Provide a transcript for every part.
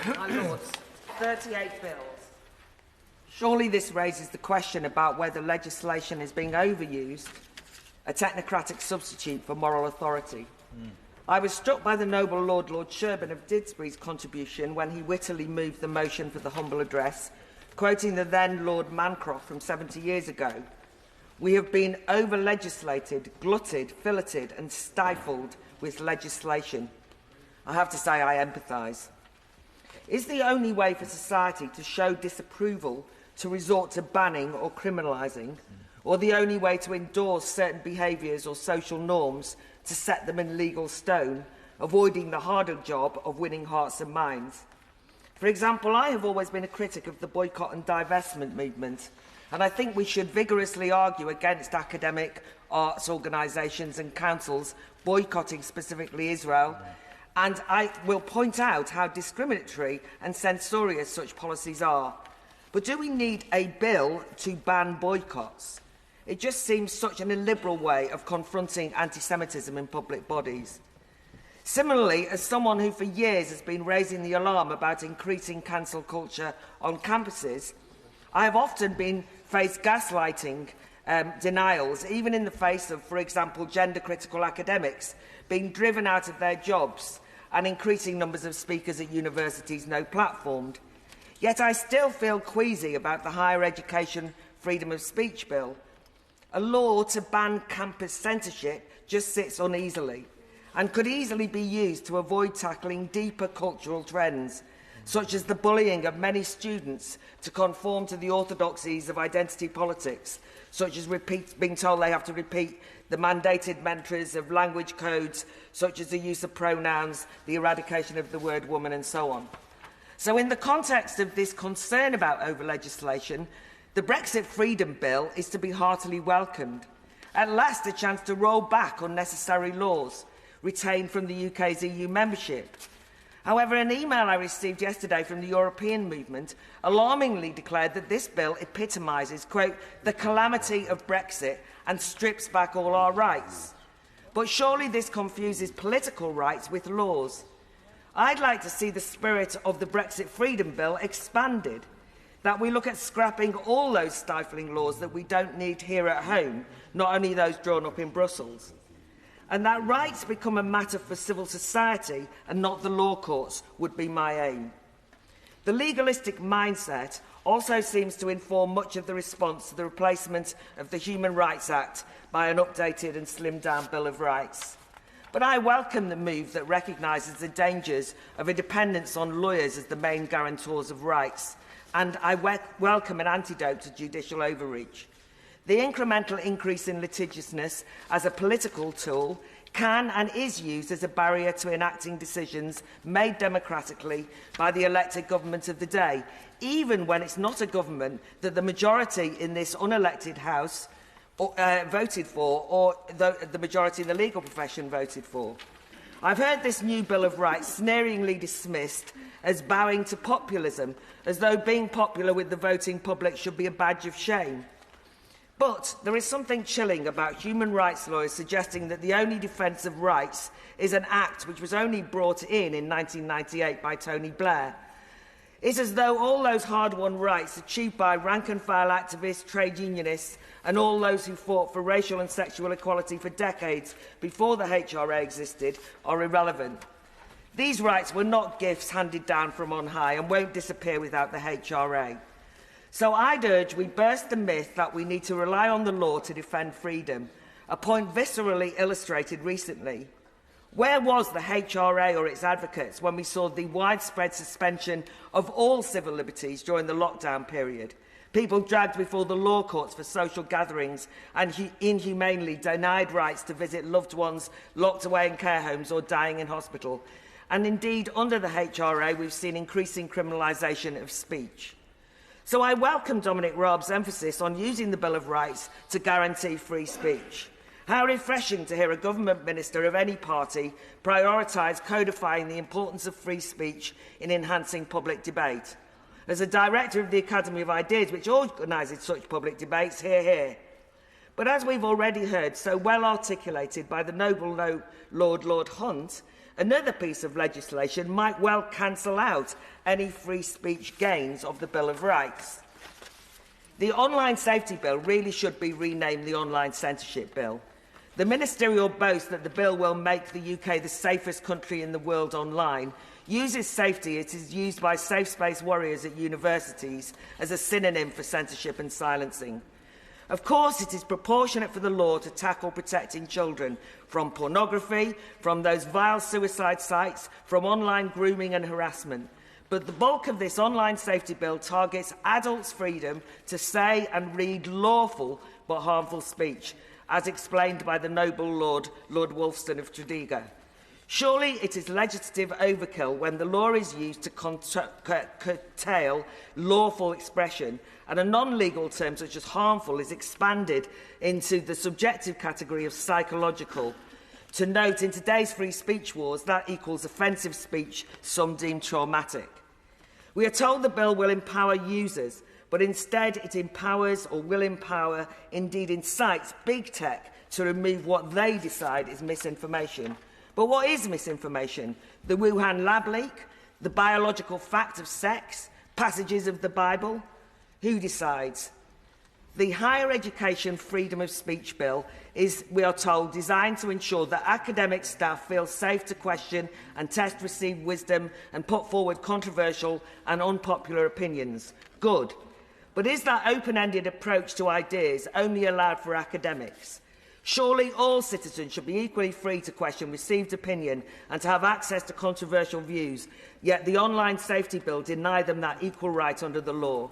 My Lords, 38 bills. Surely this raises the question about whether legislation is being overused, a technocratic substitute for moral authority. I was struck by the noble Lord Sherborne of Didsbury's contribution when he wittily moved the motion for the humble address, quoting the then Lord Mancroft from 70 years ago. We have been over-legislated, glutted, filleted and stifled with legislation. I have to say I empathise. Is the only way for society to show disapproval to resort to banning or criminalising, or the only way to endorse certain behaviours or social norms to set them in legal stone, avoiding the harder job of winning hearts and minds? For example, I have always been a critic of the boycott and divestment movement, and I think we should vigorously argue against academic, arts organisations and councils boycotting specifically Israel, and I will point out how discriminatory and censorious such policies are. But do we need a bill to ban boycotts? It just seems such an illiberal way of confronting anti-Semitism in public bodies. Similarly, as someone who for years has been raising the alarm about increasing cancel culture on campuses, I have often been faced gaslighting denials, even in the face of, for example, gender-critical academics being driven out of their jobs and increasing numbers of speakers at universities no platformed. Yet I still feel queasy about the Higher Education Freedom of Speech Bill. A law to ban campus censorship just sits uneasily and could easily be used to avoid tackling deeper cultural trends, such as the bullying of many students to conform to the orthodoxies of identity politics, such as being told they have to repeat the mandated mantras of language codes, such as the use of pronouns, the eradication of the word woman, and so on. So in the context of this concern about over-legislation, the Brexit Freedom Bill is to be heartily welcomed. At last, a chance to roll back unnecessary laws retained from the UK's EU membership. However, an email I received yesterday from the European movement alarmingly declared that this bill epitomises, quote, the calamity of Brexit and strips back all our rights. But surely this confuses political rights with laws. I'd like to see the spirit of the Brexit Freedom Bill expanded, that we look at scrapping all those stifling laws that we don't need here at home, not only those drawn up in Brussels, and that rights become a matter for civil society and not the law courts would be my aim. The legalistic mindset also seems to inform much of the response to the replacement of the Human Rights Act by an updated and slimmed-down Bill of Rights. But I welcome the move that recognises the dangers of a dependence on lawyers as the main guarantors of rights, and I welcome an antidote to judicial overreach. The incremental increase in litigiousness as a political tool can and is used as a barrier to enacting decisions made democratically by the elected government of the day, even when it's not a government that the majority in this unelected House voted for, or the majority in the legal profession voted for. I've heard this new Bill of Rights sneeringly dismissed as bowing to populism, as though being popular with the voting public should be a badge of shame. But there is something chilling about human rights lawyers suggesting that the only defence of rights is an act which was only brought in 1998 by Tony Blair. It's as though all those hard-won rights achieved by rank-and-file activists, trade unionists and all those who fought for racial and sexual equality for decades before the HRA existed are irrelevant. These rights were not gifts handed down from on high and won't disappear without the HRA. So I'd urge we burst the myth that we need to rely on the law to defend freedom, a point viscerally illustrated recently. Where was the HRA or its advocates when we saw the widespread suspension of all civil liberties during the lockdown period? People dragged before the law courts for social gatherings and inhumanely denied rights to visit loved ones locked away in care homes or dying in hospital. And indeed, under the HRA, we've seen increasing criminalisation of speech. So I welcome Dominic Raab's emphasis on using the Bill of Rights to guarantee free speech. How refreshing to hear a government minister of any party prioritise codifying the importance of free speech in enhancing public debate. As a director of the Academy of Ideas, which organises such public debates, hear, hear. But as we've already heard, so well articulated by the noble Lord Hunt, Another piece of legislation might well cancel out any free speech gains of the Bill of Rights. The Online Safety Bill really should be renamed the Online Censorship Bill. The ministerial boast that the bill will make the UK the safest country in the world online uses safety it is used by safe space warriors at universities as a synonym for censorship and silencing. Of course, it is proportionate for the law to tackle protecting children from pornography, from those vile suicide sites, from online grooming and harassment. But the bulk of this online safety bill targets adults' freedom to say and read lawful but harmful speech, as explained by the noble Lord Wolfson of Tredegar. Surely it is legislative overkill when the law is used to curtail lawful expression and a non-legal term such as harmful is expanded into the subjective category of psychological. To note, in today's free speech wars, that equals offensive speech some deem traumatic. We are told the bill will empower users, but instead it empowers or will empower, indeed incites, big tech to remove what they decide is misinformation. But what is misinformation? The Wuhan lab leak? The biological fact of sex? Passages of the Bible? Who decides? The Higher Education Freedom of Speech Bill is, we are told, designed to ensure that academic staff feel safe to question and test received wisdom and put forward controversial and unpopular opinions. Good. But is that open-ended approach to ideas only allowed for academics? Surely all citizens should be equally free to question received opinion and to have access to controversial views, yet the Online Safety Bill denied them that equal right under the law.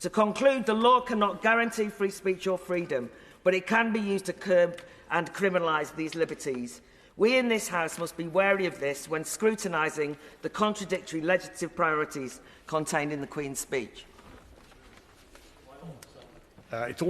To conclude, the law cannot guarantee free speech or freedom, but it can be used to curb and criminalise these liberties. We in this House must be wary of this when scrutinising the contradictory legislative priorities contained in the Queen's speech. It's always